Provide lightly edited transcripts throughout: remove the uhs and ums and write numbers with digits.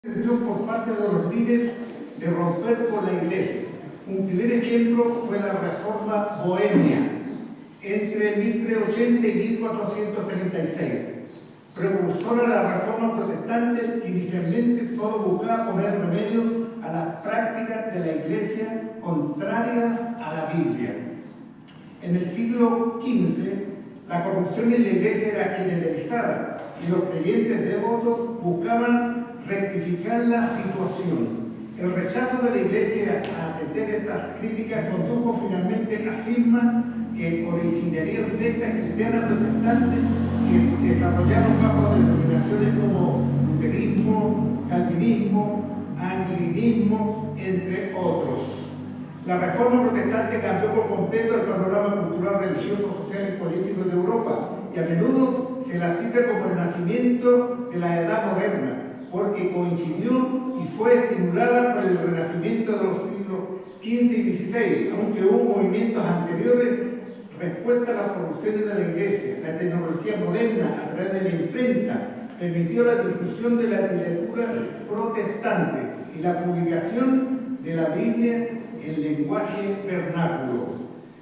Intención por parte de los líderes de romper con la Iglesia. Un primer ejemplo fue la Reforma Bohemia entre 1380 y 1436, precursora de la Reforma Protestante, que inicialmente solo buscaba poner remedio a las prácticas de la Iglesia contrarias a la Biblia. En el siglo XV, la corrupción en la Iglesia era generalizada y los creyentes devotos buscaban rectificar la situación. El rechazo de la Iglesia a atender estas críticas condujo finalmente a cismas que originarían sectas cristianas protestantes que desarrollaron bajo denominaciones como luterismo, calvinismo, anglicanismo, entre otros. La Reforma Protestante cambió por completo el panorama cultural, religioso, social y político de Europa, y a menudo se la cita como el nacimiento de la Edad Moderna, porque coincidió y fue estimulada por el renacimiento de los siglos XV y XVI, aunque hubo movimientos anteriores, respuesta a las corrupciones de la Iglesia. La tecnología moderna, a través de la imprenta, permitió la difusión de la literatura protestante y la publicación de la Biblia en lenguaje vernáculo,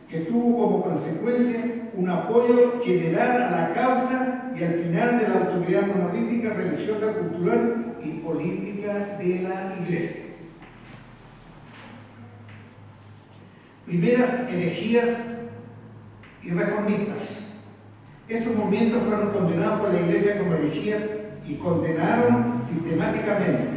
que tuvo como consecuencia un apoyo general a la causa y al final de la autoridad monolítica, religiosa, cultural y política de la Iglesia. Primeras herejías y reformistas. Estos movimientos fueron condenados por la Iglesia como herejías y condenaron sistemáticamente,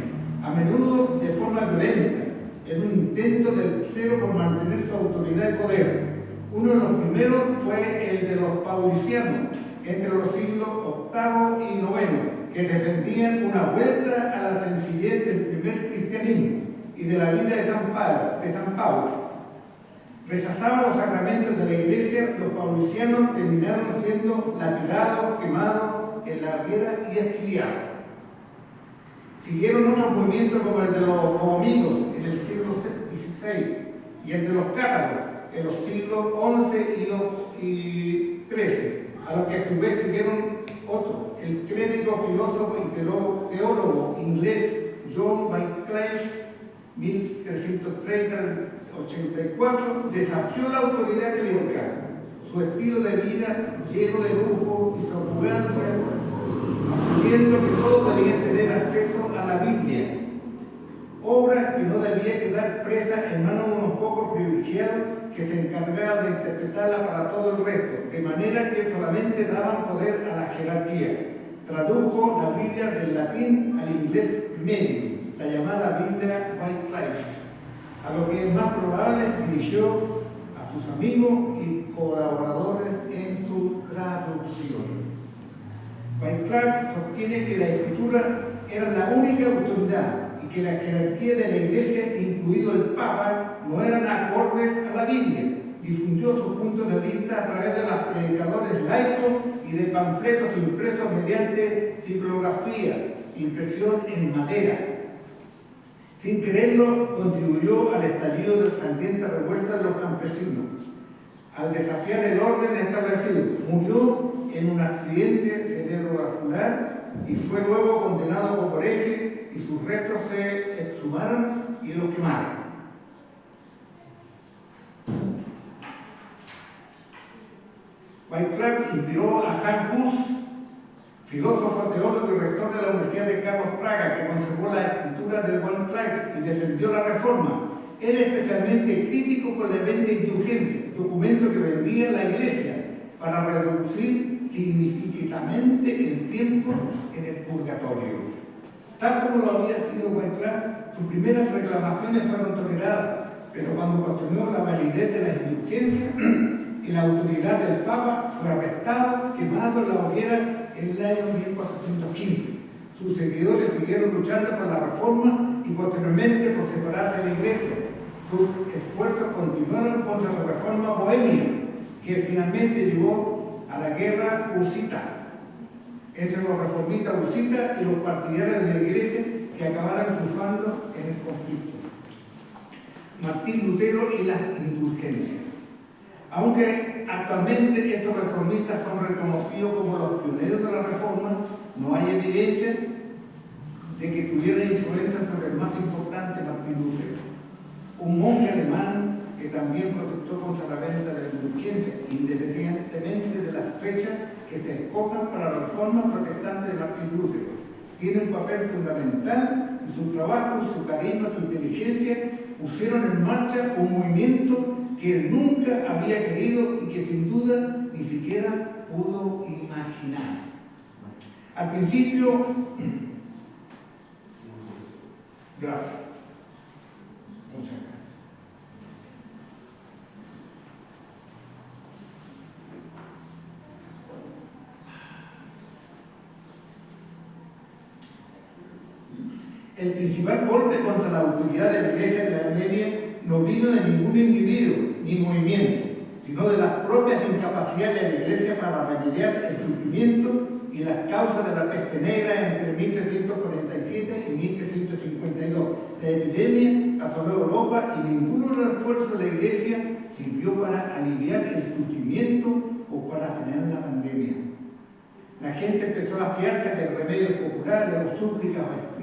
a menudo de forma violenta, en un intento del clero por mantener su autoridad y poder. Uno de los primeros fue el de los paulicianos, entre los siglos VIII y IX, que defendían una vuelta a la sencillez del primer cristianismo y de la vida de San Pablo. Rechazaban los sacramentos de la Iglesia. Los paulicianos terminaron siendo lapidados, quemados en la hoguera y exiliados. Siguieron otros movimientos como el de los bohemicos en el siglo XVI y el de los cátaros en los siglos XI y XIII, a los que a su vez siguieron otros. El clérigo, filósofo y teólogo inglés John Wycliffe, 1330-84, desafió la autoridad clerical. Su estilo de vida lleno de lujo y su arrogancia, afirmando que todos debían tener acceso a la Biblia, obra que no debía quedar presa en manos de unos pocos privilegiados que se encargaban de interpretarla para todo el resto, de manera que solamente daban poder a la jerarquía. Tradujo la Biblia del latín al inglés medio, la llamada Biblia Wycliffe, a lo que es más probable dirigió a sus amigos y colaboradores en su traducción. Wycliffe sostiene que la Escritura era la única autoridad y que la jerarquía de la Iglesia, incluido el Papa, no eran acordes a la Biblia. Difundió sus puntos de vista a través de los predicadores laicos y de panfletos impresos mediante xilografía, impresión en madera. Sin quererlo, contribuyó al estallido de la sangrienta revuelta de los campesinos. Al desafiar el orden establecido, murió en un accidente cerebrovascular y fue luego condenado como hereje, y sus restos se exhumaron y los quemaron. Wycliffe inspiró a Jan Hus, filósofo, teólogo y rector de la Universidad de Carlos Praga, que conservó la escritura de Wycliffe y defendió la Reforma. Era especialmente crítico con la venta de indulgencias, documento que vendía la Iglesia para reducir significativamente el tiempo en el purgatorio. Tal como lo había sido Wycliffe, sus primeras reclamaciones fueron toleradas, pero cuando cuestionó la validez de las indulgencias y la autoridad del Papa, fue arrestado, quemado en la hoguera en el año 1415. Sus seguidores siguieron luchando por la Reforma y posteriormente por separarse de la Iglesia. Sus esfuerzos continuaron contra la Reforma Bohemia, que finalmente llevó a la guerra husita entre los reformistas husitas y los partidarios de la Iglesia, que acabaron triunfando en el conflicto. Martín Lutero y las indulgencias. Aunque actualmente estos reformistas son reconocidos como los pioneros de la Reforma, no hay evidencia de que tuviera influencia sobre el más importante, Martín Lutero, un monje alemán que también protestó contra la venta de la indulgencia, independientemente de las fechas que se escojan para la reforma protestante de Martín Lutero. Tiene un papel fundamental y su trabajo, su carisma, su inteligencia pusieron en marcha un movimiento que él nunca había querido y que sin duda ni siquiera pudo imaginar. Al principio, gracias. Muchas gracias. El principal golpe contra la autoridad de la Iglesia de la Edad Media no vino de ningún individuo ni movimiento, sino de las propias incapacidades de la Iglesia para remediar el sufrimiento y las causas de la peste negra entre 1747 y 1752. La epidemia asoló Europa y ninguno de los esfuerzos de la Iglesia sirvió para aliviar el sufrimiento o para frenar la pandemia. La gente empezó a fiarse de remedios populares o súplicas o espíritus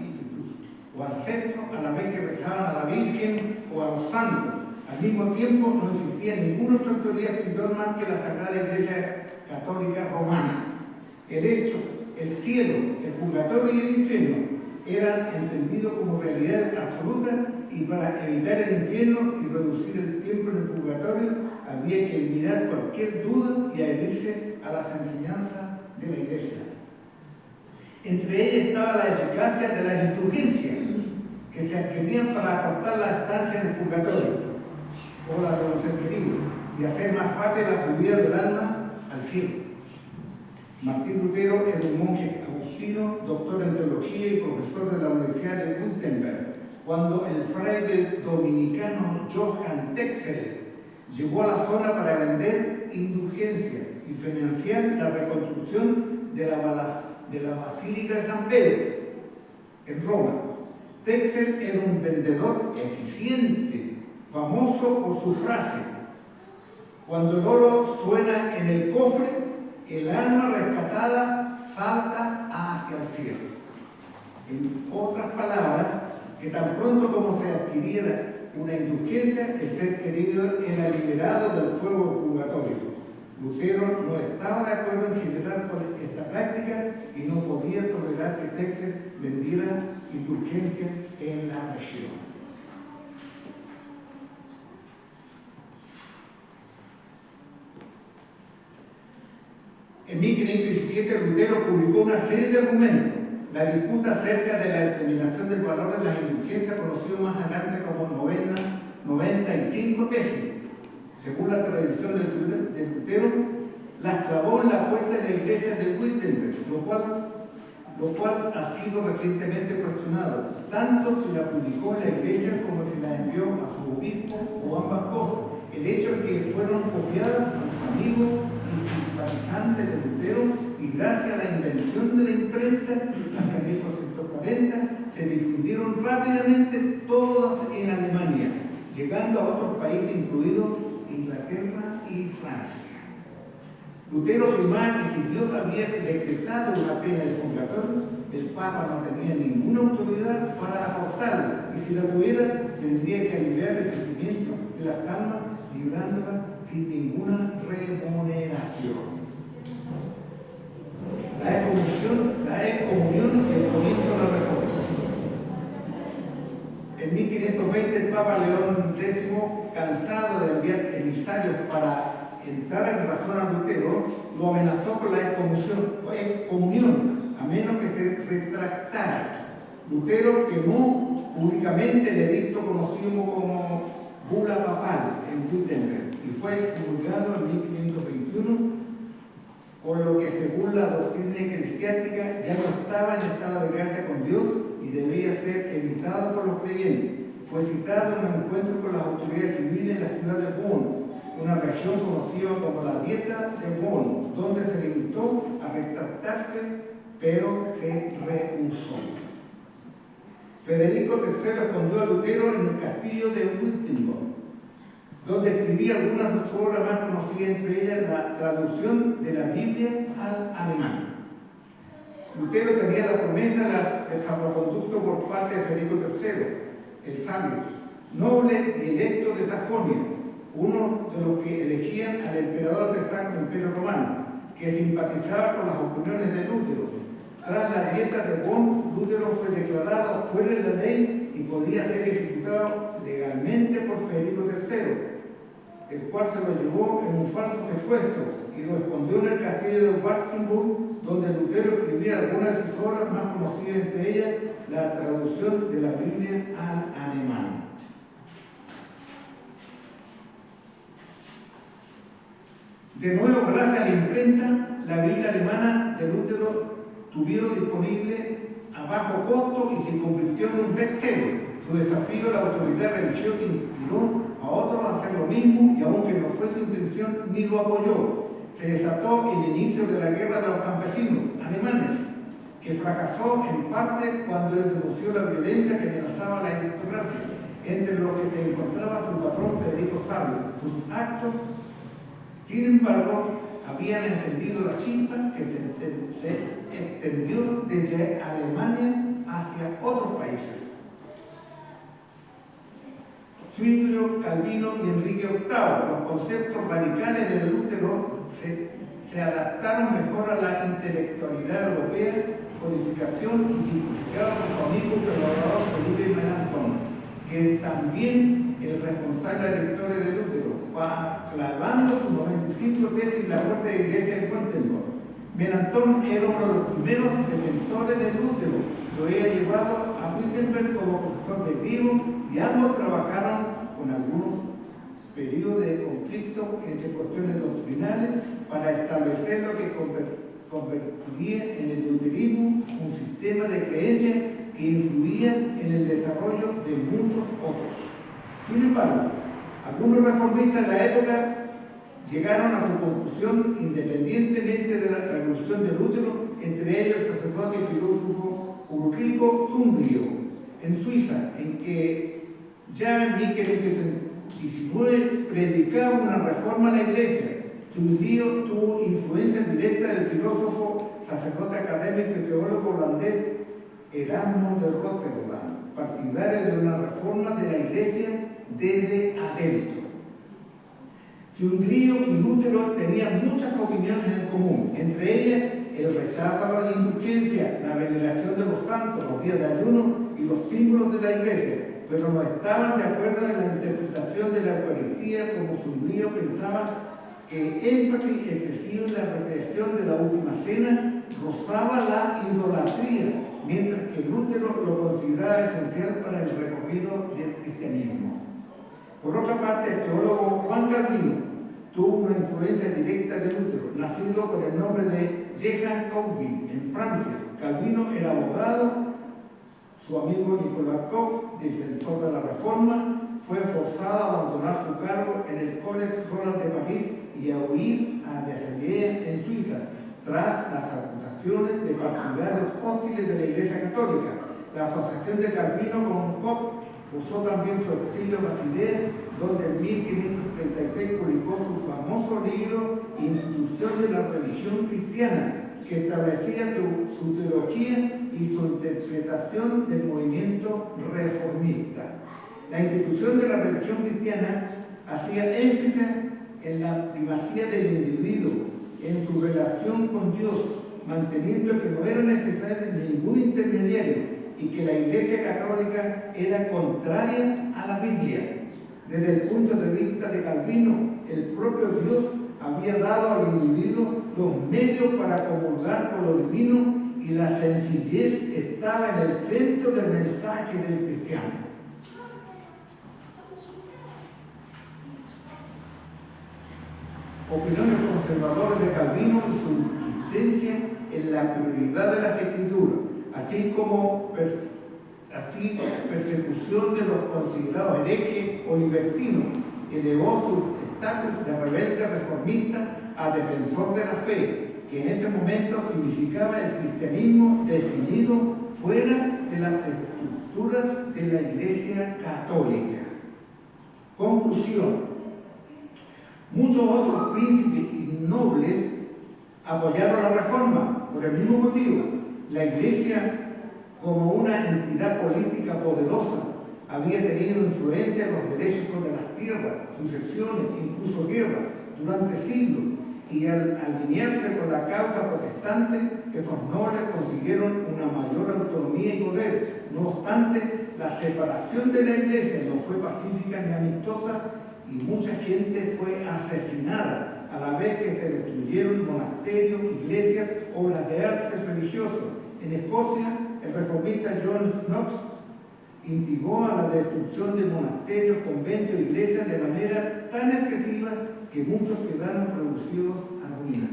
o ancestros a la vez que rezaban a la Virgen o a los santos. Al mismo tiempo no existía ninguna otra autoridad espiritual más que la Sagrada Iglesia Católica Romana. El hecho, el cielo, el purgatorio y el infierno eran entendidos como realidades absolutas y para evitar el infierno y reducir el tiempo en el purgatorio había que eliminar cualquier duda y adherirse a las enseñanzas de la Iglesia. Entre ellas estaba la eficacia de las indulgencias que se adquirían para acortar la estancia en el purgatorio o la de los seres queridos y hacer más rápida la subida del alma al cielo. Martín Lutero era un monje agustino, doctor en teología y profesor de la Universidad de Wittenberg, cuando el fraile dominicano Johann Tetzel llegó a la zona para vender indulgencias y financiar la reconstrucción de la Basílica de San Pedro en Roma. Tetzel era un vendedor eficiente, famoso por su frase: cuando el oro suena en el cofre, el alma rescatada salta hacia el cielo. En otras palabras, que tan pronto como se adquiriera una indulgencia, el ser querido era liberado del fuego purgatorio. Lutero no estaba de acuerdo en general con esta práctica y no podía tolerar que Tetzel vendiera indulgencias en la región. En 1517 Lutero publicó una serie de argumentos. La disputa acerca de la determinación del valor de las indulgencias, conocido más adelante como 95 tesis. Según la tradición de Lutero, las clavó en la puerta de la iglesia de Wittenberg, lo cual ha sido recientemente cuestionado, tanto si la publicó en la iglesia como si la envió a su obispo o ambas cosas. El hecho es que fueron copiadas por sus amigos y simpatizantes de Lutero, y gracias a la invención de la imprenta, hasta 1840, se difundieron rápidamente todas en Alemania, llegando a otros países, incluidos Inglaterra y Francia. Lutero afirmaba que si Dios había decretado una pena de purgatorio, el Papa no tenía ninguna autoridad para aportarla, y si la tuviera, tendría que aliviar el sufrimiento de las almas, librándolas sin ninguna remuneración. La excomunión y el comienzo de la reforma. En 1520 el Papa León X, cansado de enviar emisarios para entrar en razón a Lutero, lo amenazó con la excomunión, a menos que se retractara. Lutero quemó públicamente el edicto conocido como Bula Papal en Wittenberg y fue promulgado en 1521, por lo que según la doctrina eclesiástica ya no estaba en estado de gracia con Dios y debía ser evitado por los creyentes. Fue citado en un encuentro con las autoridades civiles en la ciudad de Bonn, una región conocida como la Dieta de Bonn, donde se le invitó a retractarse, pero se rehusó. Federico III escondió a Lutero en el castillo de Wittenberg, donde escribía algunas de sus obras más conocidas, entre ellas la traducción de la Biblia al alemán. Lutero tenía la promesa del salvoconducto por parte de Federico III, el sabio, noble y electo de Sajonia, uno de los que elegían al emperador del Sacro Imperio Romano, que simpatizaba con las opiniones de Lutero. Tras la dieta de Bonn, Lutero fue declarado fuera de la ley y podía ser ejecutado legalmente por Federico III, el cual se lo llevó en un falso secuestro y lo escondió en el castillo de Wartburg, donde Lutero escribía algunas de sus obras más conocidas, entre ellas la traducción de la Biblia al alemán. De nuevo, gracias a la imprenta, la Biblia alemana de Lutero tuvieron disponible a bajo costo y se convirtió en un bestseller. Su desafío a la autoridad religiosa inspiró a otros a hacer lo mismo y aunque no fue su intención, ni lo apoyó. Se desató el inicio de la guerra de los campesinos alemanes, que fracasó en parte cuando él denunció la violencia que amenazaba la aristocracia, entre los que se encontraba su patrón Federico Sabio. Sus actos, sin embargo, habían encendido la chispa que se extendió desde Alemania hacia otros países. Zwinglio, Calvino y Enrique VIII, los conceptos radicales de Lutero se adaptaron mejor a la intelectualidad europea, codificación y simplificado por su amigo colaborador Felipe Melanchthon, que es también el responsable de lectores de Lutero, clavando sus 95 tesis en la puerta de la iglesia de Wittenberg. Melanchthon era uno de los primeros defensores de Lutero, lo había llevado a Wittenberg como profesor de griego y ambos trabajaron con algunos periodos de conflicto entre cuestiones doctrinales para establecer lo que convertiría en el luterismo un sistema de creencias que influía en el desarrollo de muchos otros. Sin embargo, algunos reformistas de la época llegaron a su conclusión independientemente de la revolución de Lutero, entre ellos el sacerdote y filósofo Ulrico Zwinglio, en Suiza, en que ya en 1519 predicaba una reforma a la iglesia. Zwinglio tuvo influencia directa del filósofo, sacerdote académico y teólogo holandés Erasmo de Rotterdam, partidario de una reforma de la iglesia desde adentro. Zwinglio y Lutero tenían muchas opiniones en común, entre ellas el rechazo a la indulgencia, la veneración de los santos, los días de ayuno y los símbolos de la iglesia, pero no estaban de acuerdo en la interpretación de la Eucaristía, como Zwinglio pensaba que énfasis excesivo en la repetición de la última cena rozaba la idolatría, mientras que Lutero lo consideraba esencial para el recorrido del cristianismo. Por otra parte, el teólogo Juan Calvino tuvo una influencia directa de Lutero, nacido con el nombre de Johann Calvin en Francia. Calvino era abogado, su amigo Nicolas Koch, defensor de la Reforma, fue forzado a abandonar su cargo en el Collège Royal de París y a huir a Versailles en Suiza, tras las acusaciones de partidarios hostiles de la Iglesia Católica. La asociación de Calvino con Koch usó también su exilio a Basilea, donde en 1536 publicó su famoso libro Institución de la Religión Cristiana, que establecía su teología y su interpretación del movimiento reformista. La institución de la religión cristiana hacía énfasis en la primacía del individuo, en su relación con Dios, manteniendo que no era necesario ningún intermediario y que la Iglesia Católica era contraria a la Biblia. Desde el punto de vista de Calvino, el propio Dios había dado al individuo los medios para comulgar con lo divino y la sencillez estaba en el centro del mensaje del cristiano. Opiniones conservadoras de Calvino y su insistencia en la prioridad de las escrituras, así como persecución de los considerados herejes o libertinos, elevó su estatus de rebelde reformista a defensor de la fe, que en ese momento significaba el cristianismo definido fuera de las estructuras de la Iglesia Católica. Conclusión. Muchos otros príncipes y nobles apoyaron la reforma por el mismo motivo. La Iglesia, como una entidad política poderosa, había tenido influencia en los derechos sobre las tierras, sucesiones, incluso guerras, durante siglos, y al alinearse con la causa protestante, estos nobles consiguieron una mayor autonomía y poder. No obstante, la separación de la Iglesia no fue pacífica ni amistosa y mucha gente fue asesinada, a la vez que se destruyeron monasterios, iglesias, obras de arte religiosos. En Escocia, el reformista John Knox instigó a la destrucción de monasterios, conventos, iglesias de manera tan excesiva que muchos quedaron reducidos a ruina.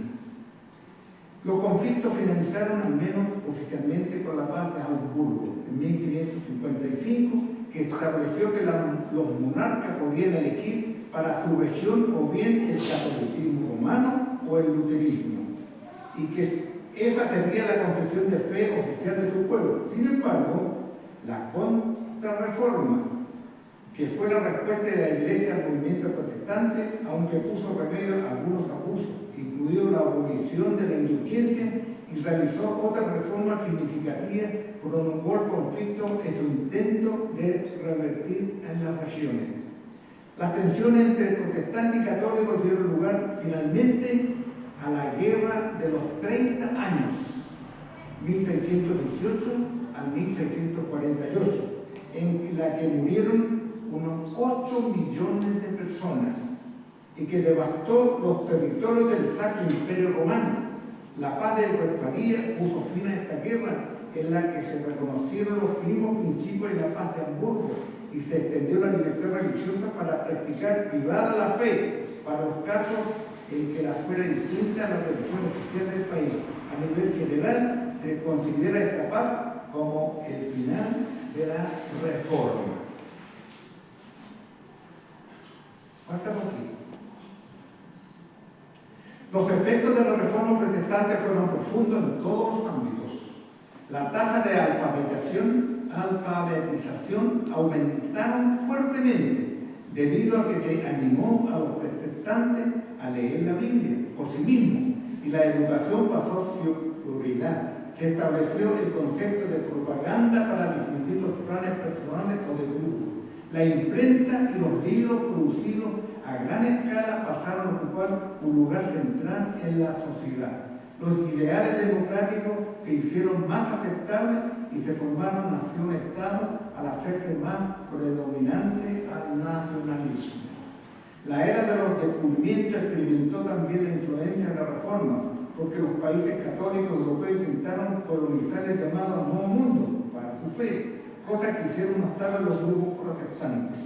Los conflictos finalizaron, al menos oficialmente, con la paz de Augsburgo en 1555, que estableció que los monarcas podían elegir para su región o bien el catolicismo romano o el luterismo, y que esa sería la confesión de fe oficial de su pueblo. Sin embargo, la contrarreforma, que fue la respuesta de la Iglesia al movimiento protestante, aunque puso remedio a algunos abusos, incluido la abolición de la indulgencia y realizó otras reformas significativas, prolongó el conflicto en su intento de revertir en las regiones. Las tensiones entre protestantes y católicos dieron lugar finalmente a la Guerra de los 30 años, 1618 al 1648, en la que murieron unos 8 millones de personas y que devastó los territorios del Sacro Imperio Romano. La paz de Westfalia puso fin a esta guerra, en la que se reconocieron los mismos principios de la paz de Hamburgo y se extendió la libertad religiosa para practicar privada la fe para los casos en que la fuera distinta a la religión oficial del país. A nivel general, se considera esta paz como el final de la reforma. Falta poquito. Los efectos de la reforma protestante fueron profundos en todos los ámbitos. La tasa de alfabetización aumentaron fuertemente debido a que se animó a los protestantes a leer la Biblia por sí mismos y la educación pasó a su prioridad. Se estableció el concepto de propaganda para difundir los planes personales o de grupo. La imprenta y los libros producidos a gran escala pasaron a ocupar un lugar central en la sociedad. Los ideales democráticos se hicieron más aceptables y se formaron nación-estado al hacerse más predominante al nacionalismo. La era de los descubrimientos experimentó también la influencia de la reforma, porque los países católicos europeos intentaron colonizar el llamado Nuevo Mundo para su fe, cosa que hicieron más tarde los grupos protestantes.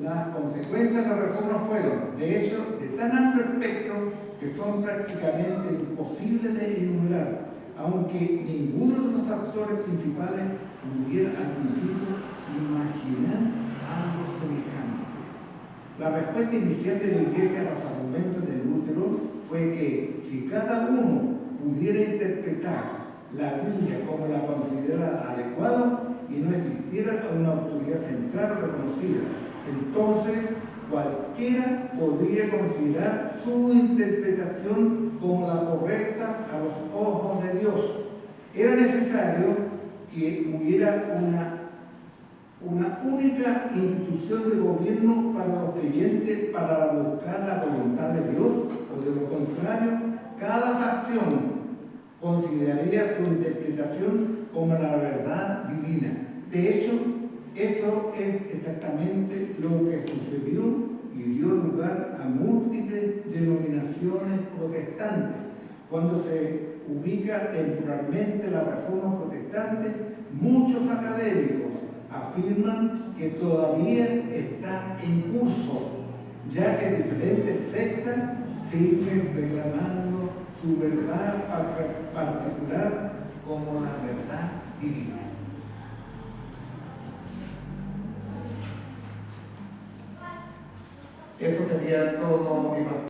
Las consecuencias de la reforma fueron, de hecho, de tan amplio espectro que son prácticamente imposibles de enumerar, aunque ninguno de los actores principales pudiera al principio imaginar algo semejante. La respuesta inicial de la Iglesia a los argumentos de Lutero fue que si cada uno pudiera interpretar la Biblia como la considerara adecuada y no existiera una autoridad central reconocida, entonces cualquiera podría considerar su interpretación como la correcta a los ojos de Dios. Era necesario que hubiera una única institución de gobierno para los creyentes para buscar la voluntad de Dios, o de lo contrario, cada facción consideraría su interpretación como la verdad divina. De hecho, esto es exactamente lo que sucedió y dio lugar a múltiples denominaciones protestantes. Cuando se ubica temporalmente la reforma protestante, muchos académicos afirman que todavía está en curso, ya que diferentes sectas siguen reclamando su verdad particular como la verdad divina. Eso sería todo mi